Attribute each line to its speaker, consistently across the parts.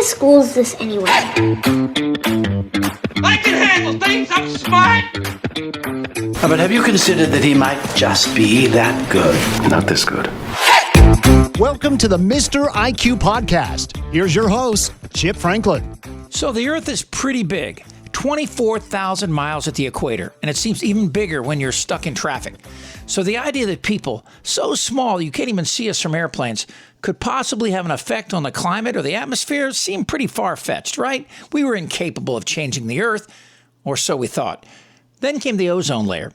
Speaker 1: school is this anyway?
Speaker 2: I can handle things, I'm smart!
Speaker 3: But have you considered that he might just be that good?
Speaker 4: Not this good.
Speaker 5: Welcome to the Mr. IQ podcast. Here's your host, Cip Franklin.
Speaker 6: So the Earth is pretty big, 24,000 miles at the equator, and it seems even bigger when you're stuck in traffic. So the idea that people so small you can't even see us from airplanes could possibly have an effect on the climate or the atmosphere seemed pretty far-fetched, right? We were incapable of changing the Earth, or so we thought. Then came the ozone layer.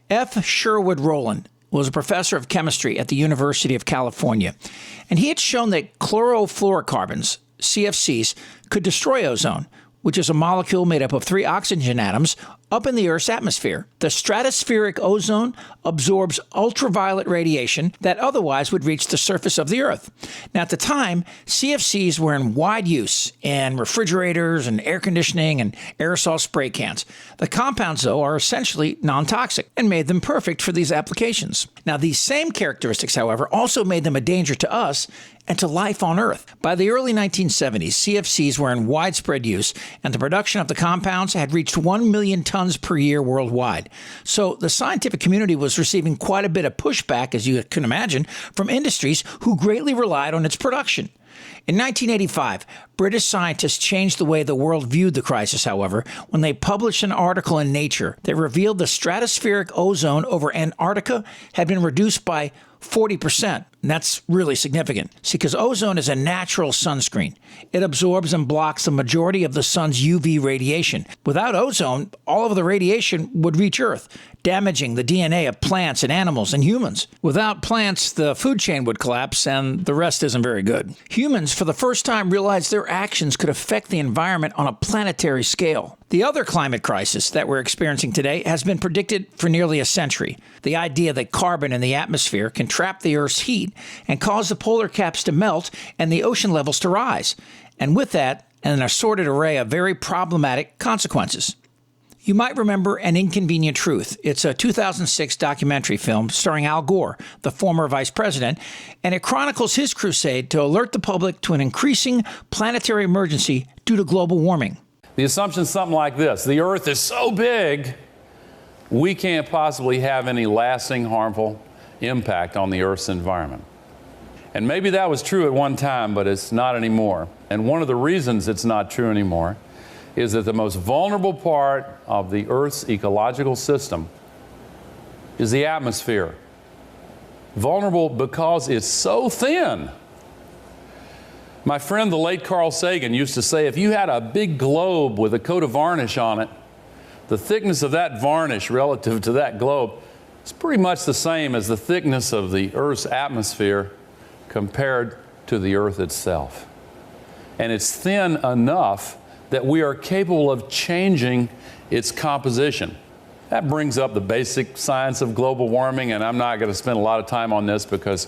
Speaker 6: F. Sherwood Rowland was a professor of chemistry at the University of California, and he had shown that chlorofluorocarbons, CFCs, could destroy ozone, which is a molecule made up of 3 oxygen atoms up in the Earth's atmosphere. The stratospheric ozone absorbs ultraviolet radiation that otherwise would reach the surface of the Earth. Now, at the time, CFCs were in wide use in refrigerators and air conditioning and aerosol spray cans. The compounds, though, are essentially non-toxic and made them perfect for these applications. Now, these same characteristics, however, also made them a danger to us and to life on Earth. By the early 1970s, CFCs were in widespread use, and the production of the compounds had reached 1 million tons per year worldwide. So the scientific community was receiving quite a bit of pushback, as you can imagine, from industries who greatly relied on its production. In 1985, British scientists changed the way the world viewed the crisis, however, when they published an article in Nature that revealed the stratospheric ozone over Antarctica had been reduced by 40%. And that's really significant. See, because ozone is a natural sunscreen. It absorbs and blocks the majority of the sun's UV radiation. Without ozone, all of the radiation would reach Earth, damaging the DNA of plants and animals and humans. Without plants, the food chain would collapse, and the rest isn't very good. Humans, for the first time, realized their actions could affect the environment on a planetary scale. The other climate crisis that we're experiencing today has been predicted for nearly a century. The idea that carbon in the atmosphere can trap the Earth's heat and cause the polar caps to melt and the ocean levels to rise. And with that, an assorted array of very problematic consequences. You might remember An Inconvenient Truth. It's a 2006 documentary film starring Al Gore, the former vice president, and it chronicles his crusade to alert the public to an increasing planetary emergency due to global warming.
Speaker 7: The assumption is something like this: the Earth is so big, we can't possibly have any lasting harmful impact on the Earth's environment. And maybe that was true at one time, but it's not anymore. And one of the reasons it's not true anymore is that the most vulnerable part of the Earth's ecological system is the atmosphere. Vulnerable because it's so thin. My friend, the late Carl Sagan, used to say, if you had a big globe with a coat of varnish on it, the thickness of that varnish relative to that globe is pretty much the same as the thickness of the Earth's atmosphere compared to the Earth itself. And it's thin enough that we are capable of changing its composition. That brings up the basic science of global warming, and I'm not going to spend a lot of time on this because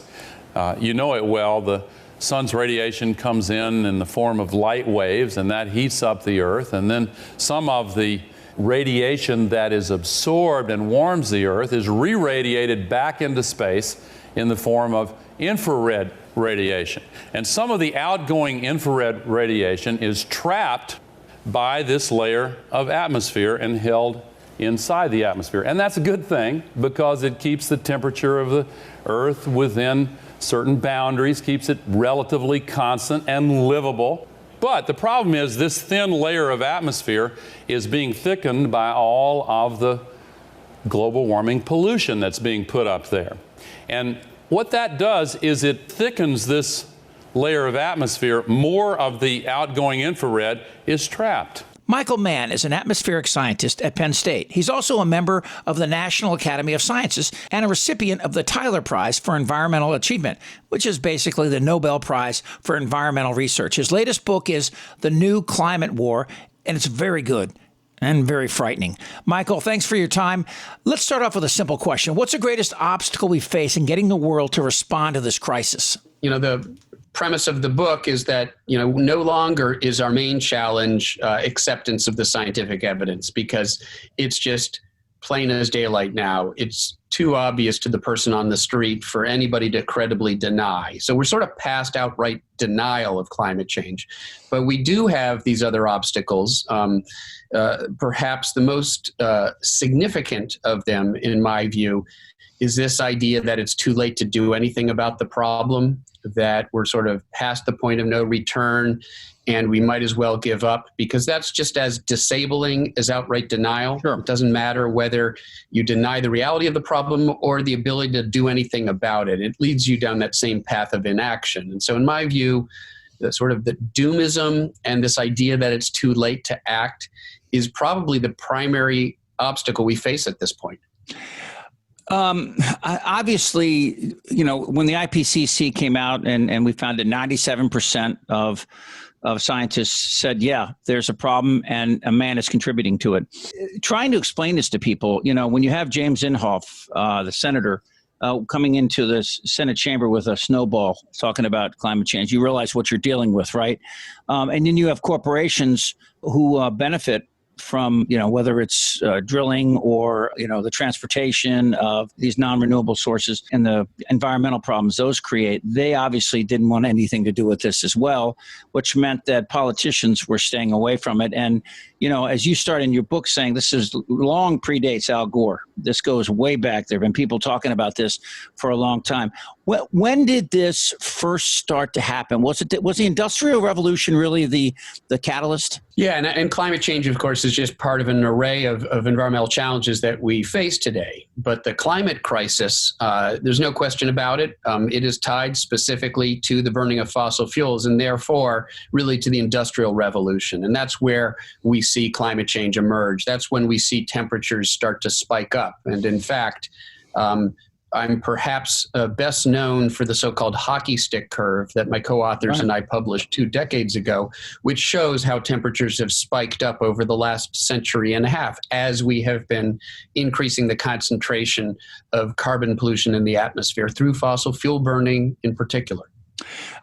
Speaker 7: you know it well. The sun's radiation comes in the form of light waves, and that heats up the Earth, and then some of the radiation that is absorbed and warms the Earth is re-radiated back into space in the form of infrared radiation. And some of the outgoing infrared radiation is trapped by this layer of atmosphere and held inside the atmosphere. And that's a good thing because it keeps the temperature of the Earth within certain boundaries, keeps it relatively constant and livable. But the problem is this thin layer of atmosphere is being thickened by all of the global warming pollution that's being put up there. And what that does is it thickens this layer of atmosphere. More of the outgoing infrared is trapped.
Speaker 6: Michael Mann is an atmospheric scientist at Penn State. He's also a member of the National Academy of Sciences and a recipient of the Tyler Prize for Environmental Achievement, which is basically the Nobel Prize for environmental research. His latest book is The New Climate War, and it's very good and very frightening. Michael, thanks for your time. Let's start off with a simple question. What's the greatest obstacle we face in getting the world to respond to this crisis?
Speaker 8: The premise of the book is that, no longer is our main challenge acceptance of the scientific evidence, because it's just plain as daylight now. It's too obvious to the person on the street for anybody to credibly deny. So we're sort of past outright denial of climate change. But we do have these other obstacles. Perhaps the most significant of them, in my view, is this idea that it's too late to do anything about the problem, that we're sort of past the point of no return and we might as well give up, because that's just as disabling as outright denial.
Speaker 6: Sure.
Speaker 8: It doesn't matter whether you deny the reality of the problem or the ability to do anything about it. It leads you down that same path of inaction. And so in my view, the sort of the doomism and this idea that it's too late to act is probably the primary obstacle we face at this point.
Speaker 6: Obviously, when the IPCC came out and we found that 97% of scientists said, yeah, there's a problem and a man is contributing to it. Trying to explain this to people, when you have James Inhofe, the senator, coming into the Senate chamber with a snowball talking about climate change, you realize what you're dealing with, right? And then you have corporations who benefit from, whether it's drilling or, the transportation of these non-renewable sources and the environmental problems those create. They obviously didn't want anything to do with this as well, which meant that politicians were staying away from it. And, as you start in your book saying this is long predates Al Gore. This goes way back. There have been people talking about this for a long time. When did this first start to happen? Was the Industrial Revolution really the catalyst?
Speaker 8: Yeah, and climate change, of course, is just part of an array of environmental challenges that we face today. But the climate crisis, there's no question about it. It is tied specifically to the burning of fossil fuels and therefore really to the Industrial Revolution. And that's where we see climate change emerge. That's when we see temperatures start to spike up. And in fact, I'm perhaps best known for the so-called hockey stick curve that my co-authors and I published 2 decades ago, which shows how temperatures have spiked up over the last century and a half as we have been increasing the concentration of carbon pollution in the atmosphere through fossil fuel burning in particular.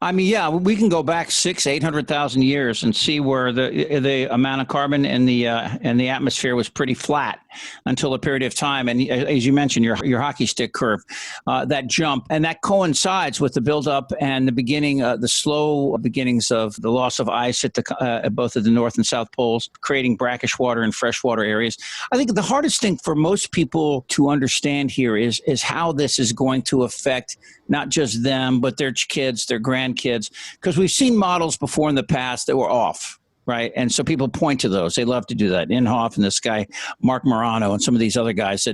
Speaker 6: I mean, yeah, we can go back 800,000 years and see where the amount of carbon in the atmosphere was pretty flat until a period of time. And as you mentioned, your hockey stick curve, that jump, and that coincides with the buildup and the beginning, the slow beginnings of the loss of ice at both of the North and South poles, creating brackish water and freshwater areas. I think the hardest thing for most people to understand here is how this is going to affect not just them, but their kids, their grandkids, because we've seen models before in the past that were off, right? And so people point to those. They love to do that. Inhofe and this guy, Mark Morano, and some of these other guys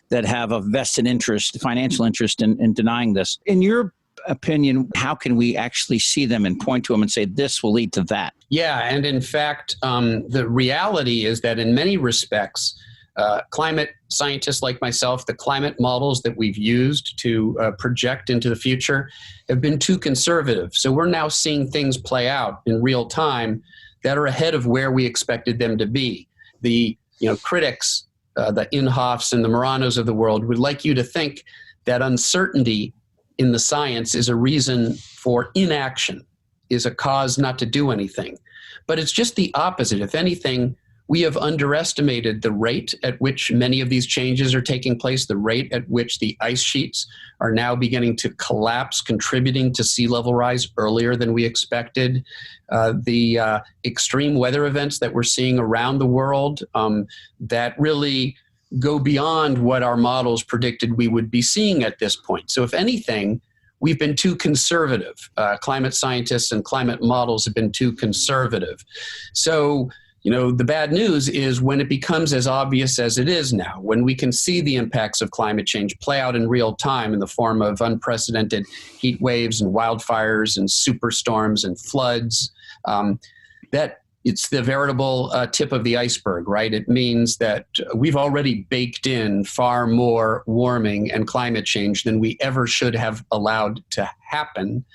Speaker 6: that have a vested interest, financial interest in denying this. In your opinion, how can we actually see them and point to them and say this will lead to that? Yeah,
Speaker 8: and in fact, the reality is that in many respects, climate scientists like myself, the climate models that we've used to project into the future have been too conservative. So we're now seeing things play out in real time that are ahead of where we expected them to be. The critics, the Inhofes and the Moranos of the world would like you to think that uncertainty in the science is a reason for inaction, is a cause not to do anything. But it's just the opposite. If anything, we have underestimated the rate at which many of these changes are taking place, the rate at which the ice sheets are now beginning to collapse, contributing to sea level rise earlier than we expected. The extreme weather events that we're seeing around the world that really go beyond what our models predicted we would be seeing at this point. So if anything, we've been too conservative. Climate scientists and climate models have been too conservative. So the bad news is when it becomes as obvious as it is now, when we can see the impacts of climate change play out in real time in the form of unprecedented heat waves and wildfires and superstorms and floods, that it's the veritable tip of the iceberg, right? It means that we've already baked in far more warming and climate change than we ever should have allowed to happen.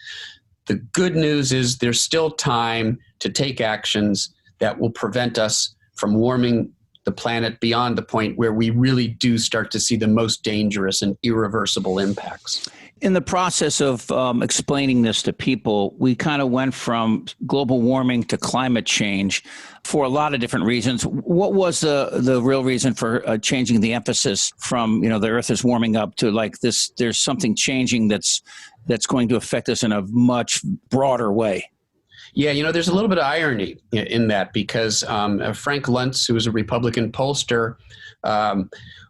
Speaker 8: The good news is there's still time to take actions that will prevent us from warming the planet beyond the point where we really do start to see the most dangerous and irreversible impacts.
Speaker 6: In the process of explaining this to people, we kind of went from global warming to climate change for a lot of different reasons. What was the real reason for changing the emphasis from, the Earth is warming up to like this, there's something changing that's going to affect us in a much broader way?
Speaker 8: Yeah, there's a little bit of irony in that because Frank Luntz, who was a Republican pollster,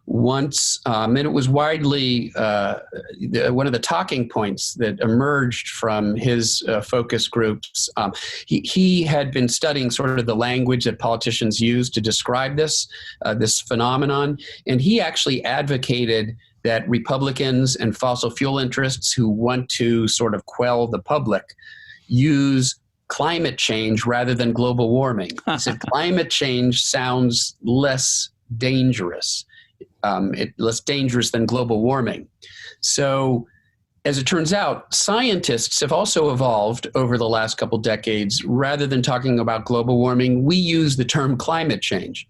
Speaker 8: once, and it was widely one of the talking points that emerged from his focus groups. He had been studying sort of the language that politicians use to describe this phenomenon, and he actually advocated that Republicans and fossil fuel interests who want to sort of quell the public use climate change rather than global warming. He said climate change sounds less dangerous. Less dangerous than global warming. So, as it turns out, scientists have also evolved over the last couple decades. Rather than talking about global warming, we use the term climate change.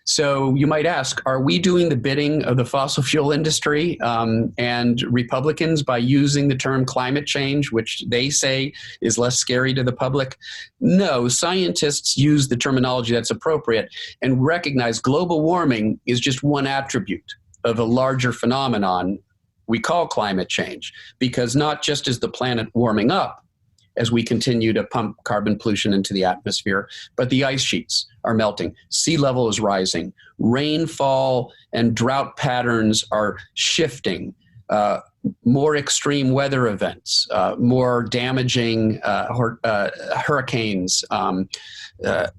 Speaker 8: So you might ask, are we doing the bidding of the fossil fuel industry and Republicans by using the term climate change, which they say is less scary to the public? No, scientists use the terminology that's appropriate and recognize global warming is just one attribute of a larger phenomenon we call climate change, because not just is the planet warming up as we continue to pump carbon pollution into the atmosphere, but the ice sheets are melting, sea level is rising, rainfall and drought patterns are shifting, more extreme weather events, more damaging hurricanes,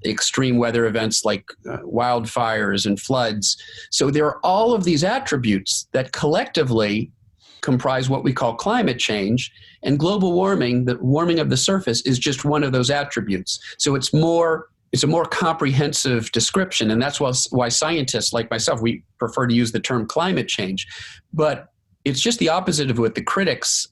Speaker 8: extreme weather events like wildfires and floods. So there are all of these attributes that collectively comprise what we call climate change, and global warming, the warming of the surface, is just one of those attributes. So it's a more comprehensive description, and that's why scientists like myself, we prefer to use the term climate change. But it's just the opposite of what the critics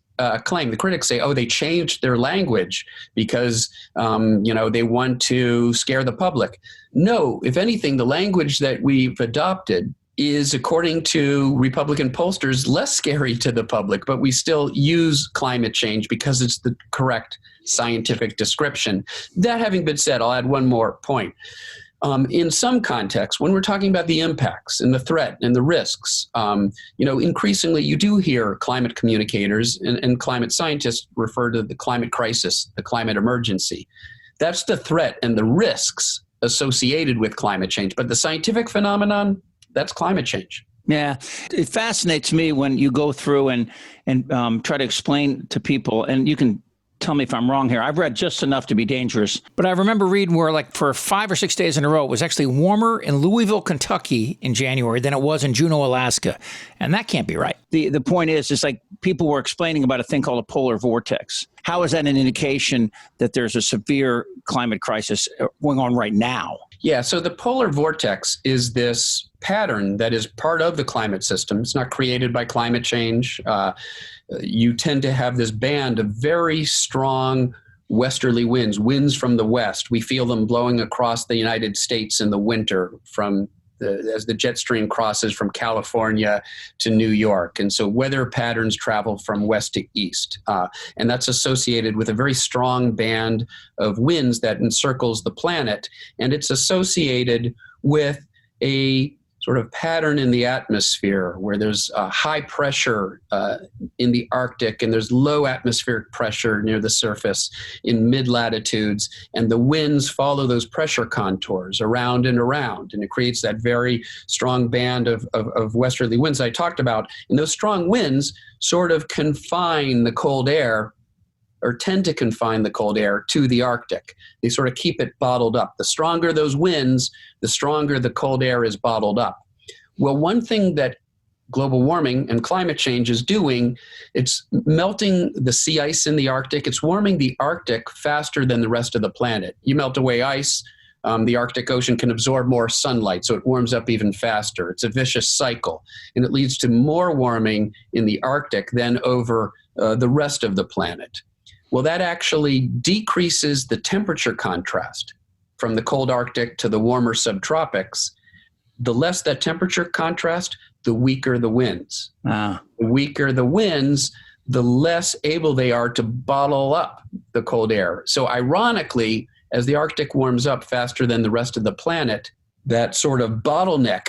Speaker 8: claim. The critics say, they changed their language because they want to scare the public. No, if anything, the language that we've adopted is, according to Republican pollsters, less scary to the public, but we still use climate change because it's the correct scientific description. That having been said, I'll add one more point. In some contexts, when we're talking about the impacts and the threat and the risks, increasingly you do hear climate communicators and climate scientists refer to the climate crisis, the climate emergency. That's the threat and the risks associated with climate change. But the scientific phenomenon, that's climate change.
Speaker 6: Yeah, it fascinates me when you go through and try to explain to people, and you can tell me if I'm wrong here. I've read just enough to be dangerous, but I remember reading where like for 5 or 6 days in a row, it was actually warmer in Louisville, Kentucky in January than it was in Juneau, Alaska. And that can't be right. The point is like people were explaining about a thing called a polar vortex. How is that an indication that there's a severe climate crisis going on right now?
Speaker 8: Yeah, so the polar vortex is this pattern that is part of the climate system. It's not created by climate change. You tend to have this band of very strong westerly winds from the west. We feel them blowing across the United States in the winter as the jet stream crosses from California to New York. And so weather patterns travel from west to east. And that's associated with a very strong band of winds that encircles the planet. And it's associated with a sort of pattern in the atmosphere where there's high pressure in the Arctic and there's low atmospheric pressure near the surface in mid-latitudes, and the winds follow those pressure contours around and around, and it creates that very strong band of westerly winds I talked about. And those strong winds sort of confine the cold air, or tend to confine the cold air to the Arctic. They sort of keep it bottled up. The stronger those winds, the stronger the cold air is bottled up. Well, one thing that global warming and climate change is doing, it's melting the sea ice in the Arctic. It's warming the Arctic faster than the rest of the planet. You melt away ice, the Arctic Ocean can absorb more sunlight, so it warms up even faster. It's a vicious cycle, and it leads to more warming in the Arctic than over the rest of the planet. Well, that actually decreases the temperature contrast from the cold Arctic to the warmer subtropics. The less that temperature contrast, the weaker the winds. The weaker the winds, the less able they are to bottle up the cold air. So ironically, as the Arctic warms up faster than the rest of the planet, that sort of bottleneck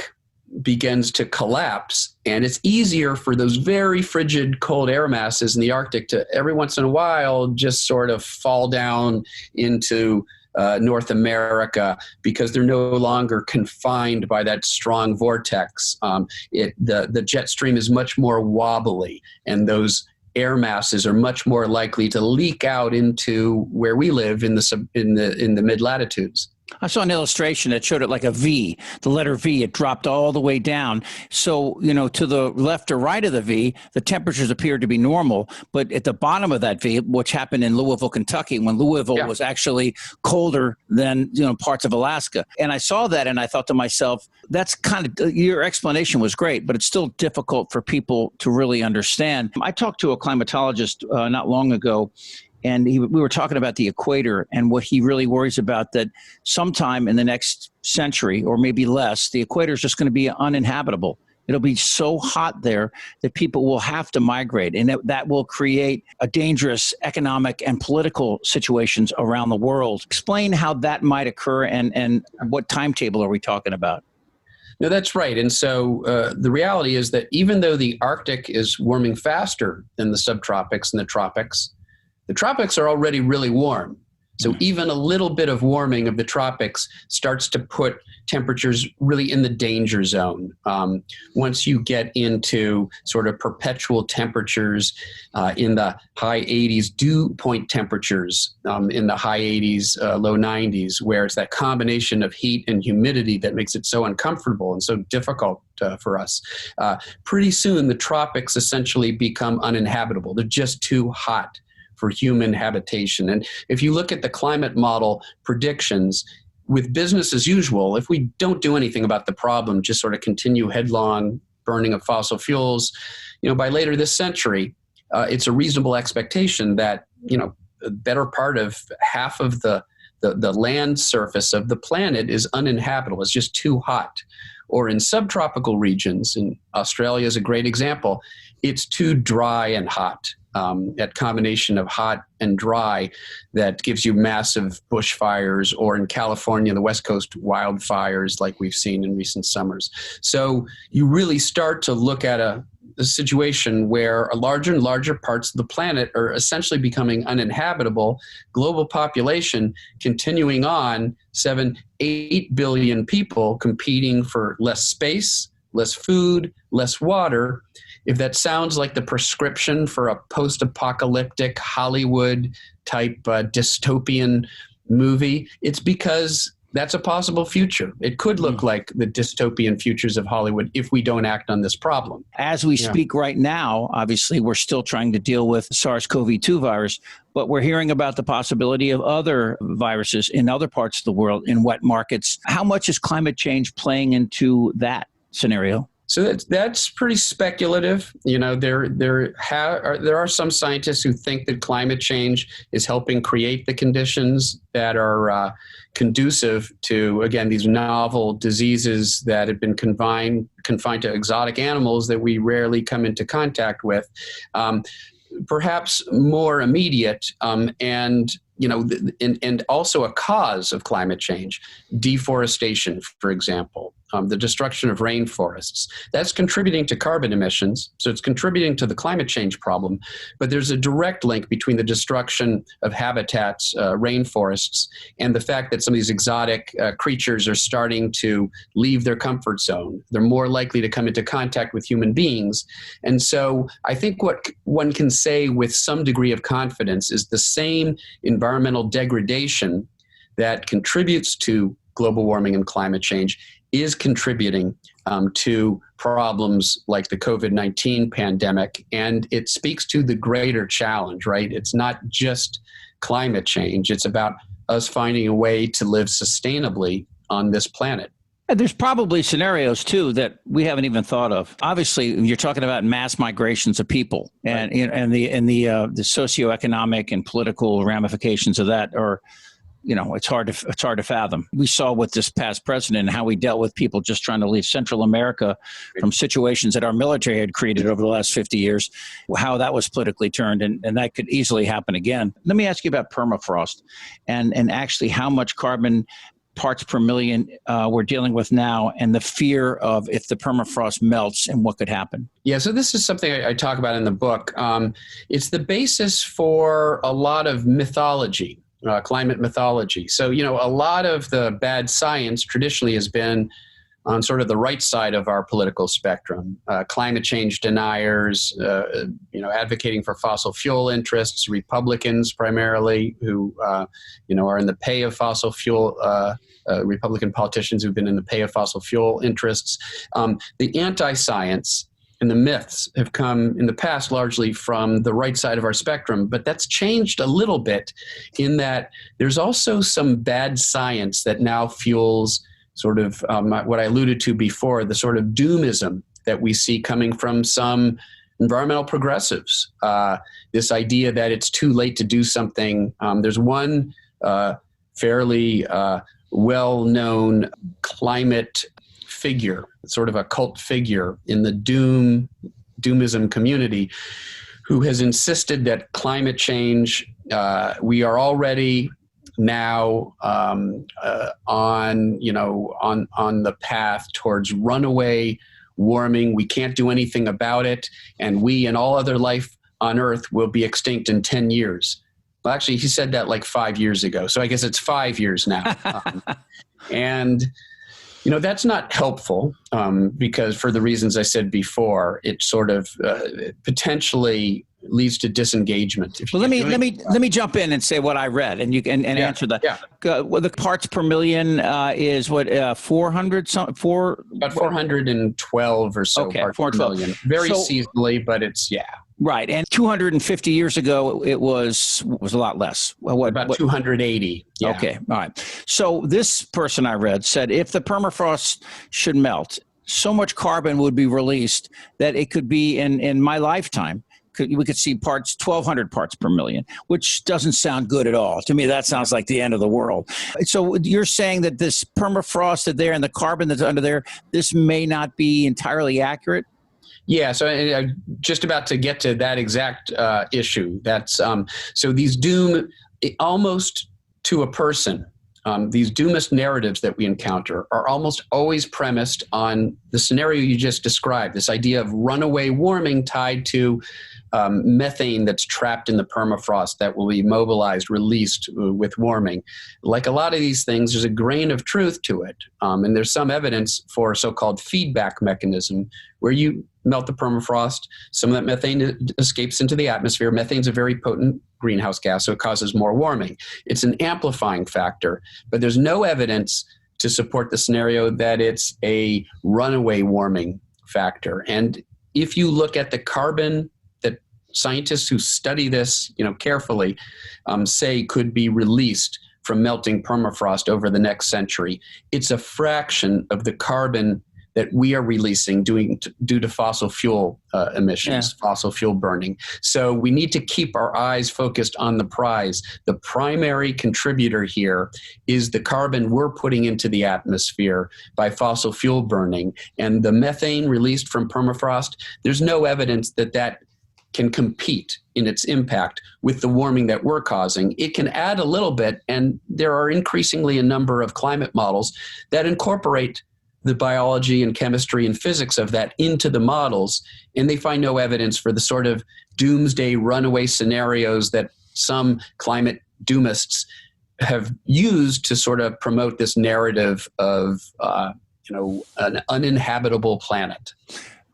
Speaker 8: begins to collapse, and it's easier for those very frigid cold air masses in the Arctic to every once in a while just sort of fall down into North America because they're no longer confined by that strong vortex. The jet stream is much more wobbly, and those air masses are much more likely to leak out into where we live in the mid latitudes.
Speaker 6: I saw an illustration that showed it like a V, the letter V, it dropped all the way down. So, to the left or right of the V, the temperatures appeared to be normal. But at the bottom of that V, which happened in Louisville, Kentucky, when Louisville was actually colder than, parts of Alaska. And I saw that and I thought to myself, that's kind of, your explanation was great, but it's still difficult for people to really understand. I talked to a climatologist not long ago, and we were talking about the equator and what he really worries about, that sometime in the next century or maybe less, the equator is just going to be uninhabitable. It'll be so hot there that people will have to migrate, and that will create a dangerous economic and political situations around the world. Explain how that might occur and what timetable are we talking about?
Speaker 8: No, that's right. And so the reality is that even though the Arctic is warming faster than the subtropics and the tropics are already really warm. So even a little bit of warming of the tropics starts to put temperatures really in the danger zone. Once you get into sort of perpetual temperatures in the high 80s, dew point temperatures in the high 80s, low 90s, where it's that combination of heat and humidity that makes it so uncomfortable and so difficult for us. Pretty soon, the tropics essentially become uninhabitable. They're just too hot for human habitation. And if you look at the climate model predictions, with business as usual, if we don't do anything about the problem, just sort of continue headlong burning of fossil fuels, by later this century, it's a reasonable expectation that, a better part of half of the land surface of the planet is uninhabitable. It's just too hot. Or in subtropical regions, and Australia is a great example, it's too dry and hot. That combination of hot and dry that gives you massive bushfires, or in California, the West Coast wildfires like we've seen in recent summers. So you really start to look at a situation where larger and larger parts of the planet are essentially becoming uninhabitable, global population continuing on, 7-8 billion people competing for less space, less food, less water. If that sounds like the prescription for a post-apocalyptic Hollywood-type dystopian movie, it's because that's a possible future. It could look like the dystopian futures of Hollywood if we don't act on this problem.
Speaker 6: As we speak right now, obviously, we're still trying to deal with SARS-CoV-2 virus, but we're hearing about the possibility of other viruses in other parts of the world, in wet markets. How much is climate change playing into that scenario?
Speaker 8: So that's pretty speculative. There are some scientists who think that climate change is helping create the conditions that are conducive to, again, these novel diseases that have been confined to exotic animals that we rarely come into contact with. Perhaps more immediate and also a cause of climate change, deforestation, for example. The destruction of rainforests. That's contributing to carbon emissions, so it's contributing to the climate change problem. But there's a direct link between the destruction of habitats, rainforests, and the fact that some of these exotic creatures are starting to leave their comfort zone. They're more likely to come into contact with human beings. And so I think what one can say with some degree of confidence is the same environmental degradation that contributes to global warming and climate change is contributing to problems like the COVID-19 pandemic. And it speaks to the greater challenge, right? It's not just climate change. It's about us finding a way to live sustainably on this planet.
Speaker 6: And there's probably scenarios, too, that we haven't even thought of. Obviously, you're talking about mass migrations of people, and the socioeconomic and political ramifications of that are it's hard to fathom. We saw with this past president how he dealt with people just trying to leave Central America from situations that our military had created over the last 50 years, how that was politically turned, and that could easily happen again. Let me ask you about permafrost and actually how much carbon parts per million we're dealing with now, and the fear of if the permafrost melts and what could happen.
Speaker 8: Yeah, so this is something I talk about in the book. It's the basis for a lot of mythology, climate mythology. So, a lot of the bad science traditionally has been on sort of the right side of our political spectrum. Climate change deniers, advocating for fossil fuel interests, Republicans primarily, who, are in the pay of fossil fuel, Republican politicians who've been in the pay of fossil fuel interests. The anti-science and the myths have come in the past largely from the right side of our spectrum, but that's changed a little bit in that there's also some bad science that now fuels sort of what I alluded to before, the sort of doomism that we see coming from some environmental progressives. This idea that it's too late to do something. There's one fairly well-known climate figure, sort of a cult figure in the doomism community, who has insisted that climate change, we are already now on the path towards runaway warming. We can't do anything about it, and we and all other life on Earth will be extinct in 10 years. Well, actually, he said that like 5 years ago, so I guess it's 5 years now. And that's not helpful because for the reasons I said before, it sort of potentially leads to disengagement.
Speaker 6: Well, let me jump in and say what I read, and you can answer that. Yeah. Well, the parts per million is what 400 about
Speaker 8: 412 or so.
Speaker 6: Okay,
Speaker 8: parts per million. Very seasonally, but it's
Speaker 6: right. And 250 years ago, it was a lot less.
Speaker 8: About 280. Yeah.
Speaker 6: Okay. All right. So this person I read said if the permafrost should melt, so much carbon would be released that it could be in my lifetime. We could see 1,200 parts per million, which doesn't sound good at all. To me, that sounds like the end of the world. So you're saying that this permafrost that's there and the carbon that's under there, this may not be entirely accurate?
Speaker 8: Yeah, so I'm just about to get to that exact issue. That's so these doom, almost to a person, these doomist narratives that we encounter are almost always premised on the scenario you just described, this idea of runaway warming tied to methane that's trapped in the permafrost that will be mobilized, released with warming. Like a lot of these things, there's a grain of truth to it. And there's some evidence for a so-called feedback mechanism where you melt the permafrost, some of that methane escapes into the atmosphere. Methane's a very potent greenhouse gas, so it causes more warming. It's an amplifying factor, but there's no evidence to support the scenario that it's a runaway warming factor. And if you look at the carbon that scientists who study this, carefully, say could be released from melting permafrost over the next century, it's a fraction of the carbon that we are releasing due to fossil fuel emissions, fossil fuel burning. So we need to keep our eyes focused on the prize. The primary contributor here is the carbon we're putting into the atmosphere by fossil fuel burning. And the methane released from permafrost, there's no evidence that can compete in its impact with the warming that we're causing. It can add a little bit, and there are increasingly a number of climate models that incorporate the biology and chemistry and physics of that into the models, and they find no evidence for the sort of doomsday runaway scenarios that some climate doomists have used to sort of promote this narrative of an uninhabitable planet.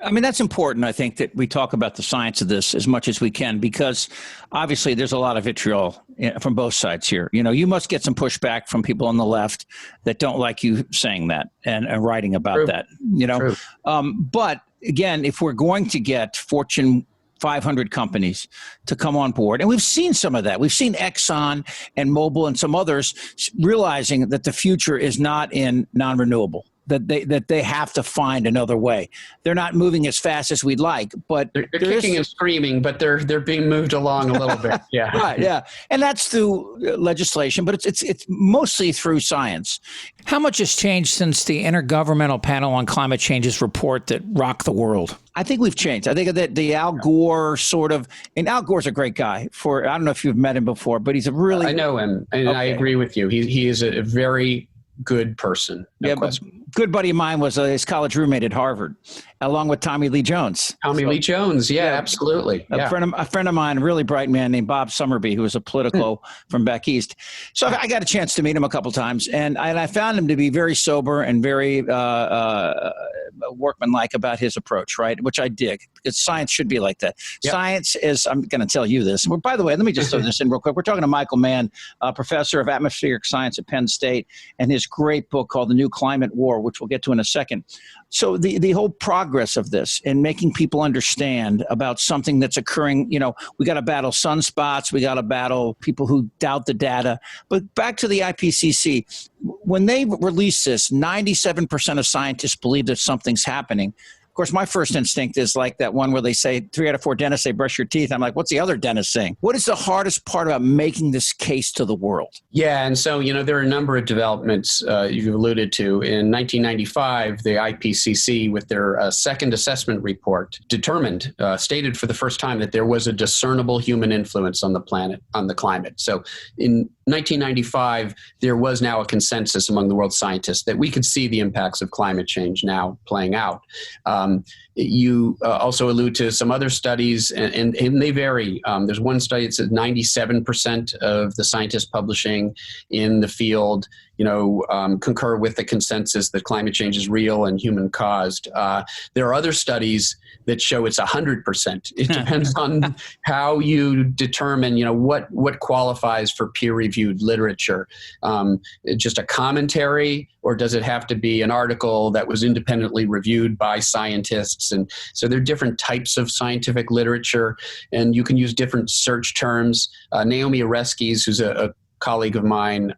Speaker 6: I mean, that's important, I think, that we talk about the science of this as much as we can, because obviously there's a lot of vitriol from both sides here. You must get some pushback from people on the left that don't like you saying that and writing about
Speaker 8: True.
Speaker 6: that,
Speaker 8: True.
Speaker 6: But again, if we're going to get Fortune 500 companies to come on board, and we've seen some of that. We've seen Exxon and Mobil and some others realizing that the future is not in non-renewable. that they have to find another way. They're not moving as fast as we'd like, but
Speaker 8: they're kicking and screaming, but they're being moved along a little bit. Yeah,
Speaker 6: right. Yeah, and that's through legislation, but it's mostly through science. How much has changed since the Intergovernmental Panel on Climate Change's report that rocked the world? I think we've changed. I think that the Al Gore and Al Gore's a great guy. I don't know if you've met him before, but he's a really.
Speaker 8: I know him, and I agree with you. He is a very good person. No question.
Speaker 6: Good buddy of mine was his college roommate at Harvard, along with Tommy Lee Jones.
Speaker 8: Lee Jones, absolutely.
Speaker 6: A friend of mine, a really bright man named Bob Summerby, who was a politico from back east. So I got a chance to meet him a couple times, and I found him to be very sober and very workmanlike about his approach, right? Which I dig, because science should be like that. Yep. Science is, I'm going to tell you this. Well, by the way, let me just throw this in real quick. We're talking to Michael Mann, professor of atmospheric science at Penn State, and his great book called The New Climate War, which we'll get to in a second. So the whole progress of this and making people understand about something that's occurring, we got to battle sunspots, we got to battle people who doubt the data. But back to the IPCC, when they release this, 97% of scientists believe that something's happening. Of course, my first instinct is like that one where they say 3 out of 4 dentists say brush your teeth. I'm like, what's the other dentist saying? What is the hardest part about making this case to the world?
Speaker 8: Yeah, and so, there are a number of developments you've alluded to. In 1995, the IPCC, with their second assessment report, stated for the first time that there was a discernible human influence on the planet, on the climate. So in 1995, there was now a consensus among the world scientists that we could see the impacts of climate change now playing out. You also allude to some other studies, and they vary. There's one study that says 97% of the scientists publishing in the field, concur with the consensus that climate change is real and human caused. There are other studies that show it's 100%. It depends on how you determine, what qualifies for peer-reviewed literature. Just a commentary, or does it have to be an article that was independently reviewed by scientists? And so there are different types of scientific literature, and you can use different search terms. Naomi Oreskes, who's a colleague of mine,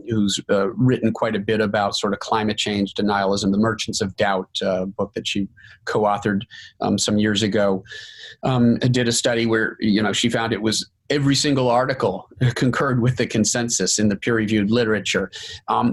Speaker 8: who's written quite a bit about sort of climate change denialism, The Merchants of Doubt, book that she co-authored some years ago, did a study where, she found it was every single article concurred with the consensus in the peer-reviewed literature.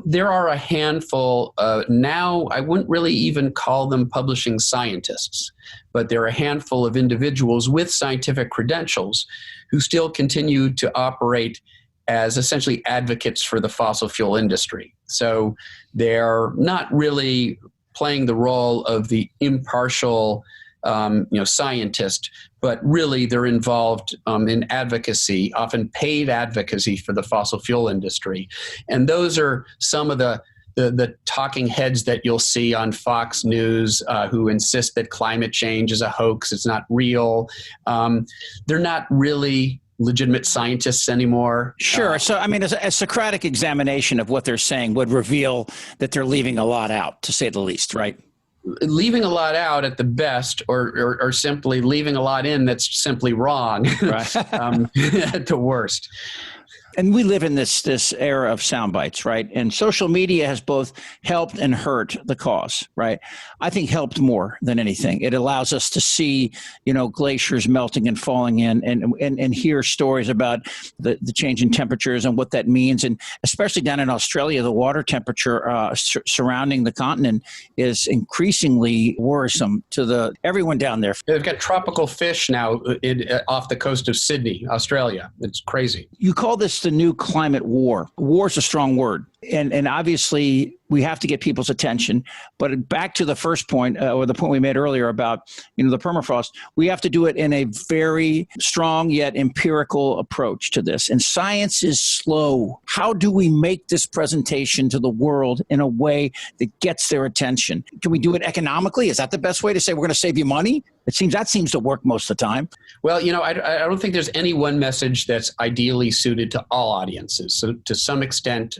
Speaker 8: There are a handful, now I wouldn't really even call them publishing scientists, but there are a handful of individuals with scientific credentials who still continue to operate as essentially advocates for the fossil fuel industry. So they're not really playing the role of the impartial scientist, but really they're involved in advocacy, often paid advocacy for the fossil fuel industry. And those are some of the talking heads that you'll see on Fox News who insist that climate change is a hoax, it's not real. They're not really legitimate scientists anymore.
Speaker 6: Sure. So, a Socratic examination of what they're saying would reveal that they're leaving a lot out, to say the least, right?
Speaker 8: Leaving a lot out at the best, or simply leaving a lot in that's simply wrong, right. At the worst.
Speaker 6: And we live in this era of sound bites, right? And social media has both helped and hurt the cause, right? I think helped more than anything. It allows us to see, glaciers melting and falling in, and hear stories about the change in temperatures and what that means. And especially down in Australia, the water temperature surrounding the continent is increasingly worrisome to everyone down there.
Speaker 8: They've got tropical fish now off the coast of Sydney, Australia. It's crazy.
Speaker 6: You call this the new climate war. War's a strong word. And obviously, we have to get people's attention. But back to the first point, or the point we made earlier about, the permafrost, we have to do it in a very strong yet empirical approach to this. And science is slow. How do we make this presentation to the world in a way that gets their attention? Can we do it economically? Is that the best way to say we're going to save you money? That seems to work most of the time.
Speaker 8: Well, I don't think there's any one message that's ideally suited to all audiences. So to some extent,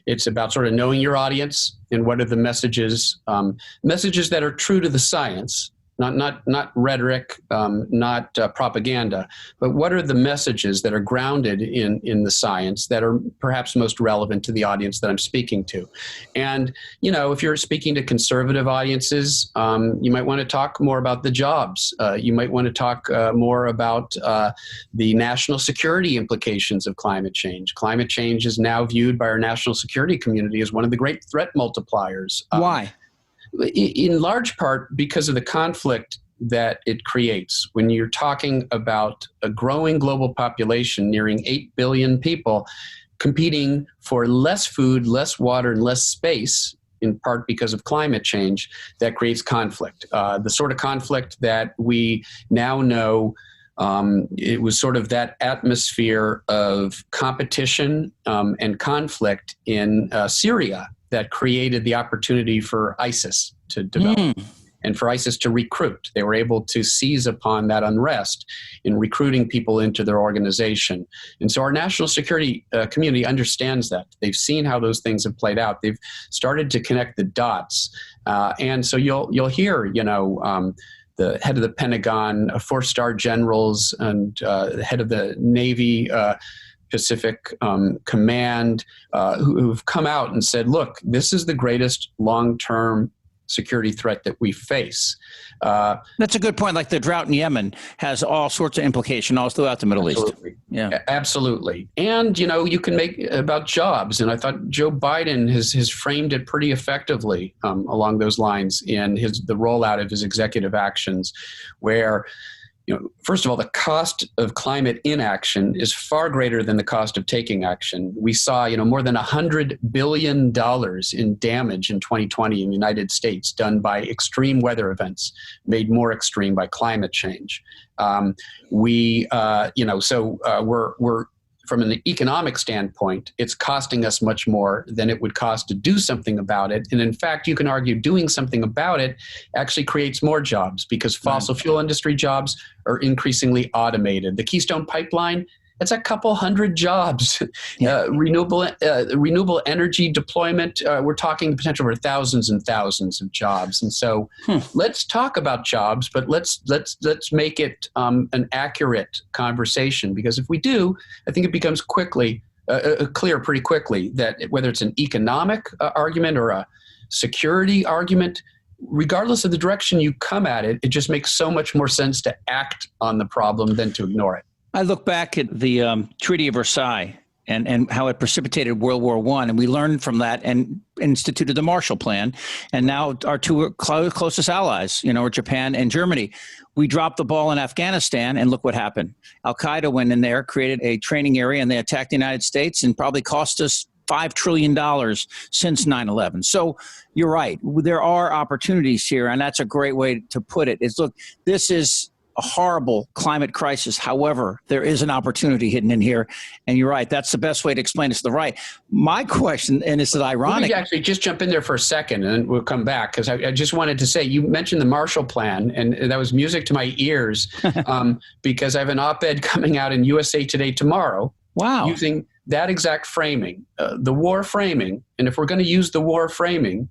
Speaker 8: it's about sort of knowing your audience and what are the messages that are true to the science, not rhetoric, not propaganda, but what are the messages that are grounded in the science that are perhaps most relevant to the audience that I'm speaking to? And, if you're speaking to conservative audiences, you might want to talk more about the jobs. You might want to talk more about the national security implications of climate change. Climate change is now viewed by our national security community as one of the great threat multipliers.
Speaker 6: Why?
Speaker 8: In large part because of the conflict that it creates. When you're talking about a growing global population nearing 8 billion people competing for less food, less water, and less space, in part because of climate change, that creates conflict. The sort of conflict that we now know, it was sort of that atmosphere of competition and conflict in Syria that created the opportunity for ISIS to develop and for ISIS to recruit. They were able to seize upon that unrest in recruiting people into their organization. And so our national security community understands that. They've seen how those things have played out. They've started to connect the dots. And so you'll hear, the head of the Pentagon, 4-star generals, and the head of the Navy Pacific Command, who've come out and said, look, this is the greatest long-term security threat that we face.
Speaker 6: That's a good point. Like the drought in Yemen has all sorts of implication all throughout the Middle East. Yeah, absolutely.
Speaker 8: And, you can make about jobs. And I thought Joe Biden has framed it pretty effectively along those lines in the rollout of his executive actions, where first of all, the cost of climate inaction is far greater than the cost of taking action. We saw, more than $100 billion in damage in 2020 in the United States done by extreme weather events made more extreme by climate change. We're from an economic standpoint, it's costing us much more than it would cost to do something about it. And in fact, you can argue doing something about it actually creates more jobs because fossil fuel industry jobs are increasingly automated. The Keystone Pipeline, it's a couple hundred jobs. Renewable energy deployment, we're talking the potential for thousands and thousands of jobs. And so let's talk about jobs, but let's make it an accurate conversation, because if we do, I think it becomes clear pretty quickly that whether it's an economic argument or a security argument, regardless of the direction you come at it, it just makes so much more sense to act on the problem than to ignore it.
Speaker 6: I look back at the Treaty of Versailles and how it precipitated World War I, and we learned from that and instituted the Marshall Plan. And now our two closest allies, are Japan and Germany. We dropped the ball in Afghanistan, and look what happened. Al-Qaeda went in there, created a training area, and they attacked the United States and probably cost us $5 trillion since 9/11. So you're right. There are opportunities here, and that's a great way to put it. Look, this is a horrible climate crisis. However, there is an opportunity hidden in here. And you're right. That's the best way to explain it to the right. My question, and it's ironic.
Speaker 8: Let me actually just jump in there for a second and we'll come back, because I just wanted to say, you mentioned the Marshall Plan, and that was music to my ears because I have an op-ed coming out in USA Today tomorrow.
Speaker 6: Wow.
Speaker 8: Using that exact framing, the war framing. And if we're going to use the war framing,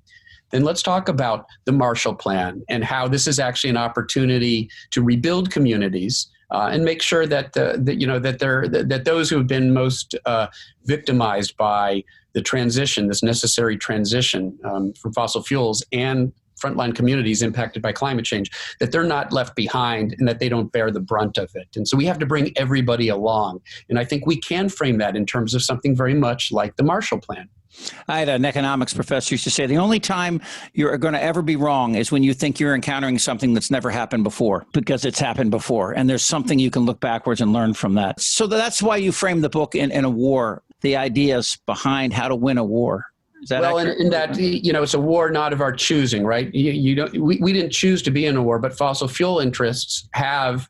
Speaker 8: then let's talk about the Marshall Plan and how this is actually an opportunity to rebuild communities and make sure that that those who have been most victimized by the transition, this necessary transition from fossil fuels, and frontline communities impacted by climate change, that they're not left behind and that they don't bear the brunt of it. And so we have to bring everybody along. And I think we can frame that in terms of something very much like the Marshall Plan.
Speaker 6: I had an economics professor used to say, the only time you're going to ever be wrong is when you think you're encountering something that's never happened before, because it's happened before. And there's something you can look backwards and learn from that. So that's why you frame the book in a war, the ideas behind how to win a war. Is that
Speaker 8: in that, it's a war not of our choosing, right? We didn't choose to be in a war, but fossil fuel interests have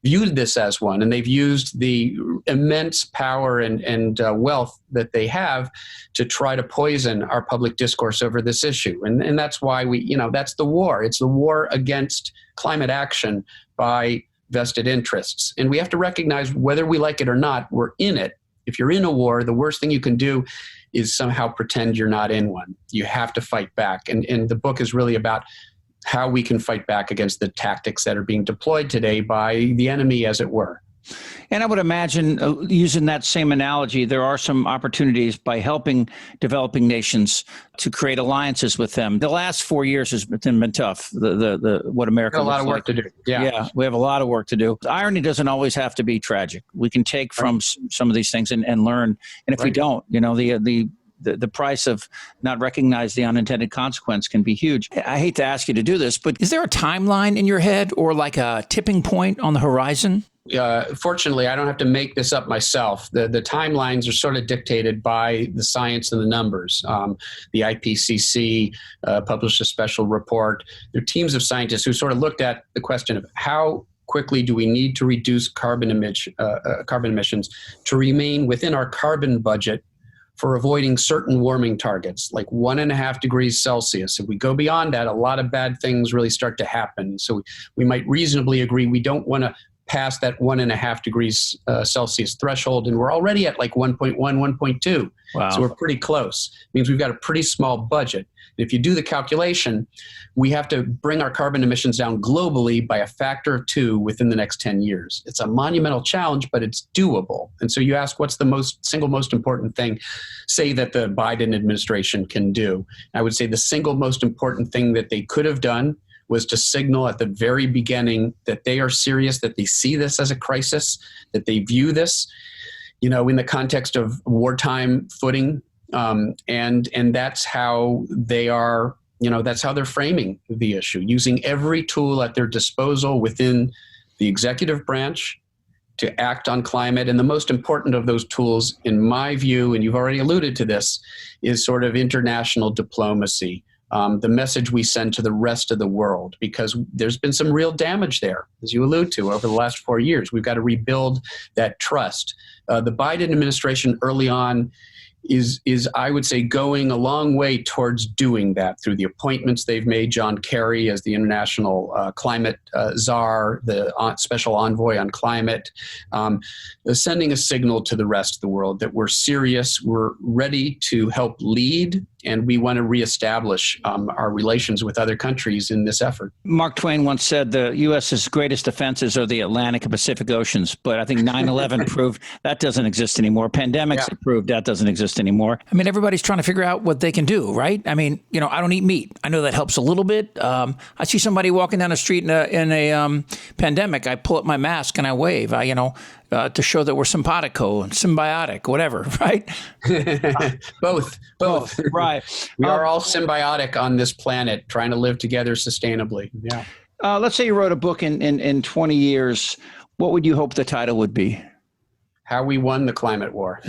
Speaker 8: viewed this as one, and they've used the immense power and wealth that they have to try to poison our public discourse over this issue. And that's why that's the war. It's the war against climate action by vested interests. And we have to recognize, whether we like it or not, we're in it. If you're in a war, the worst thing you can do is somehow pretend you're not in one. You have to fight back. And the book is really about how we can fight back against the tactics that are being deployed today by the enemy, as it were.
Speaker 6: And I would imagine, using that same analogy, there are some opportunities by helping developing nations to create alliances with them. The last 4 years has been tough. What America
Speaker 8: Got a lot
Speaker 6: looks
Speaker 8: of work
Speaker 6: like.
Speaker 8: to do.
Speaker 6: Yeah, we have a lot of work to do. Irony doesn't always have to be tragic. We can take from some of these things and learn. And if we don't, the price of not recognize the unintended consequence can be huge. I hate to ask you to do this, but is there a timeline in your head or like a tipping point on the horizon?
Speaker 8: Fortunately, I don't have to make this up myself. The timelines are sort of dictated by the science and the numbers. The IPCC published a special report. There are teams of scientists who sort of looked at the question of how quickly do we need to reduce carbon emissions to remain within our carbon budget for avoiding certain warming targets, like 1.5 degrees Celsius. If we go beyond that, a lot of bad things really start to happen. So we might reasonably agree we don't want to pass that 1.5 degrees Celsius threshold, and we're already at like 1.1, 1.2.
Speaker 6: Wow.
Speaker 8: So we're pretty close. It means we've got a pretty small budget. If you do the calculation, we have to bring our carbon emissions down globally by a factor of 2 within the next 10 years. It's a monumental challenge, but it's doable. And so you ask, what's the single most important thing, say, that the Biden administration can do? I would say the single most important thing that they could have done was to signal at the very beginning that they are serious, that they see this as a crisis, that they view this, in the context of wartime footing. And that's how they are, that's how they're framing the issue, using every tool at their disposal within the executive branch to act on climate. And the most important of those tools, in my view, and you've already alluded to this, is sort of international diplomacy. The message we send to the rest of the world, because there's been some real damage there, as you allude to, over the last 4 years. We've got to rebuild that trust. The Biden administration early on is I would say going a long way towards doing that through the appointments they've made. John Kerry as the international climate czar, the special envoy on climate, sending a signal to the rest of the world that we're serious, we're ready to help lead, and we want to reestablish our relations with other countries in this effort.
Speaker 6: Mark Twain once said the U.S.'s greatest defenses are the Atlantic and Pacific Oceans, but I think 9/11 proved that doesn't exist anymore. Pandemics have proved that doesn't exist anymore. I mean, everybody's trying to figure out what they can do, right? I mean, I don't eat meat. I know that helps a little bit. I see somebody walking down the street in a pandemic. I pull up my mask and I wave. To show that we're simpatico and symbiotic, whatever, right?
Speaker 8: Both.
Speaker 6: Right.
Speaker 8: We are all symbiotic on this planet, trying to live together sustainably. Yeah.
Speaker 6: Let's say you wrote a book in 20 years. What would you hope the title would be?
Speaker 8: How we won the climate war.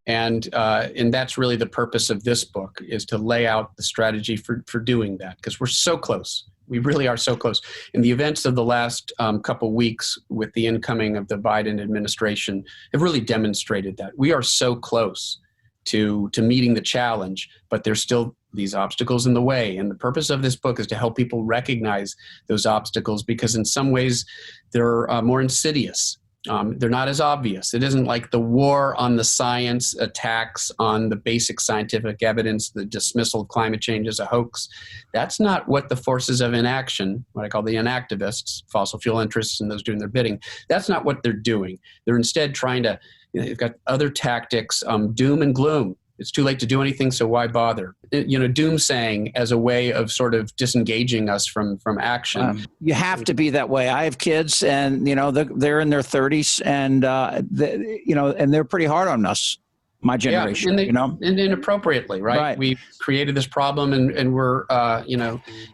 Speaker 8: And that's really the purpose of this book, is to lay out the strategy for doing that, because we're so close. We really are so close. And the events of the last couple weeks with the incoming of the Biden administration have really demonstrated that. We are so close to meeting the challenge, but there's still these obstacles in the way. And the purpose of this book is to help people recognize those obstacles, because in some ways they're more insidious. They're not as obvious. It isn't like the war on the science, attacks on the basic scientific evidence, the dismissal of climate change as a hoax. That's not what the forces of inaction, what I call the inactivists, fossil fuel interests and those doing their bidding, that's not what they're doing. They're instead trying to, they've got other tactics, doom and gloom. It's too late to do anything, so why bother? Doomsaying as a way of sort of disengaging us from action.
Speaker 6: You have to be that way. I have kids, and they're in their 30s, and and they're pretty hard on us, my generation.
Speaker 8: And inappropriately, right? We created this problem, and we're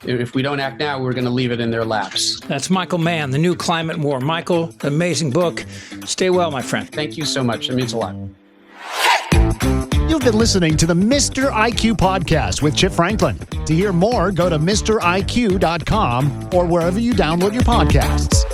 Speaker 8: if we don't act now, we're going to leave it in their laps.
Speaker 6: That's Michael Mann, The New Climate War. Michael, amazing book. Stay well, my friend.
Speaker 8: Thank you so much. It means a lot.
Speaker 5: You've been listening to the Mr. IQ podcast with Cip Franklin. To hear more, go to MrIQ.com or wherever you download your podcasts.